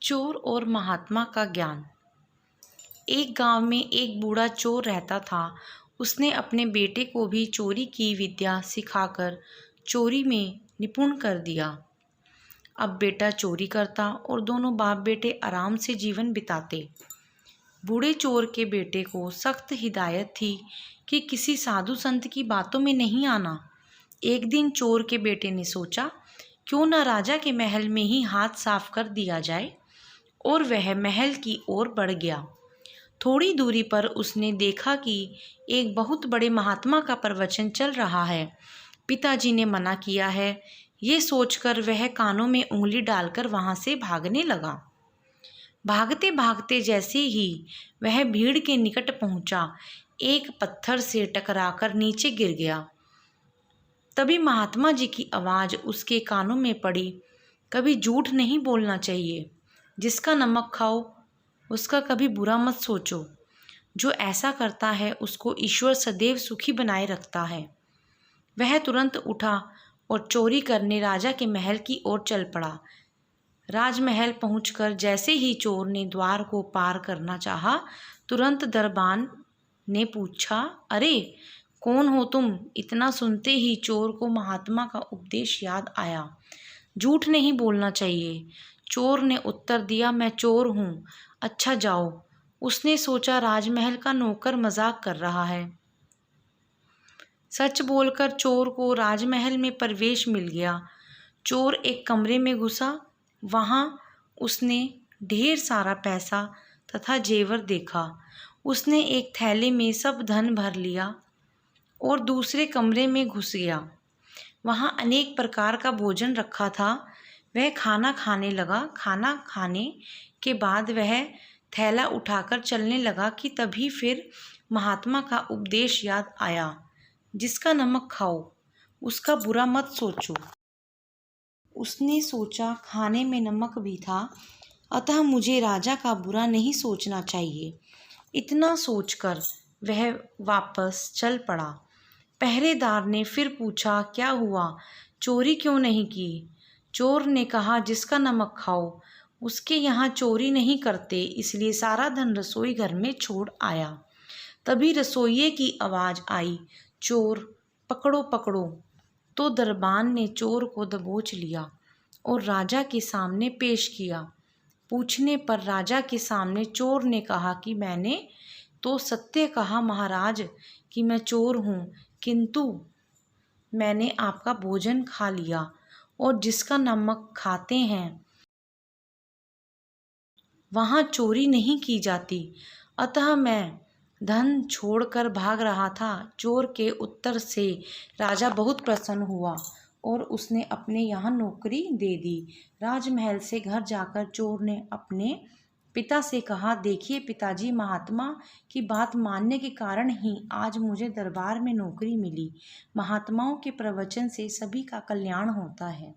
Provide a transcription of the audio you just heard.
चोर और महात्मा का ज्ञान। एक गांव में एक बूढ़ा चोर रहता था। उसने अपने बेटे को भी चोरी की विद्या सिखाकर चोरी में निपुण कर दिया। अब बेटा चोरी करता और दोनों बाप बेटे आराम से जीवन बिताते। बूढ़े चोर के बेटे को सख्त हिदायत थी कि किसी साधु संत की बातों में नहीं आना। एक दिन चोर के बेटे ने सोचा, क्यों न राजा के महल में ही हाथ साफ कर दिया जाए, और वह महल की ओर बढ़ गया। थोड़ी दूरी पर उसने देखा कि एक बहुत बड़े महात्मा का प्रवचन चल रहा है। पिताजी ने मना किया है, ये सोचकर वह कानों में उंगली डालकर वहां से भागने लगा। भागते भागते जैसे ही वह भीड़ के निकट पहुंचा, एक पत्थर से टकराकर नीचे गिर गया। तभी महात्मा जी की आवाज़ उसके कानों में पड़ी, कभी झूठ नहीं बोलना चाहिए। जिसका नमक खाओ उसका कभी बुरा मत सोचो। जो ऐसा करता है उसको ईश्वर सदैव सुखी बनाए रखता है। वह तुरंत उठा और चोरी करने राजा के महल की ओर चल पड़ा। राजमहल पहुंचकर जैसे ही चोर ने द्वार को पार करना चाहा, तुरंत दरबान ने पूछा, अरे कौन हो तुम? इतना सुनते ही चोर को महात्मा का उपदेश याद आया। झूठ नहीं बोलना चाहिए। चोर ने उत्तर दिया, मैं चोर हूँ। अच्छा जाओ। उसने सोचा राजमहल का नौकर मजाक कर रहा है। सच बोलकर चोर को राजमहल में प्रवेश मिल गया। चोर एक कमरे में घुसा। वहाँ उसने ढेर सारा पैसा तथा जेवर देखा। उसने एक थैले में सब धन भर लिया और दूसरे कमरे में घुस गया। वहाँ अनेक प्रकार का भोजन रखा था। वह खाना खाने लगा। खाना खाने के बाद वह थैला उठाकर चलने लगा कि तभी फिर महात्मा का उपदेश याद आया, जिसका नमक खाओ उसका बुरा मत सोचो। उसने सोचा खाने में नमक भी था, अतः मुझे राजा का बुरा नहीं सोचना चाहिए। इतना सोचकर वह वापस चल पड़ा। पहरेदार ने फिर पूछा, क्या हुआ? चोरी क्यों नहीं की? चोर ने कहा, जिसका नमक खाओ उसके यहाँ चोरी नहीं करते, इसलिए सारा धन रसोई घर में छोड़ आया। तभी रसोइये की आवाज़ आई, चोर पकड़ो पकड़ो। तो दरबान ने चोर को दबोच लिया और राजा के सामने पेश किया। पूछने पर राजा के सामने चोर ने कहा कि मैंने तो सत्य कहा महाराज कि मैं चोर हूँ, किंतु मैंने आपका भोजन खा लिया और जिसका नमक खाते हैं वहाँ चोरी नहीं की जाती, अतः मैं धन छोड़कर भाग रहा था। चोर के उत्तर से राजा बहुत प्रसन्न हुआ और उसने अपने यहाँ नौकरी दे दी। राजमहल से घर जाकर चोर ने अपने पिता से कहा, देखिए पिताजी, महात्मा की बात मानने के कारण ही आज मुझे दरबार में नौकरी मिली। महात्माओं के प्रवचन से सभी का कल्याण होता है।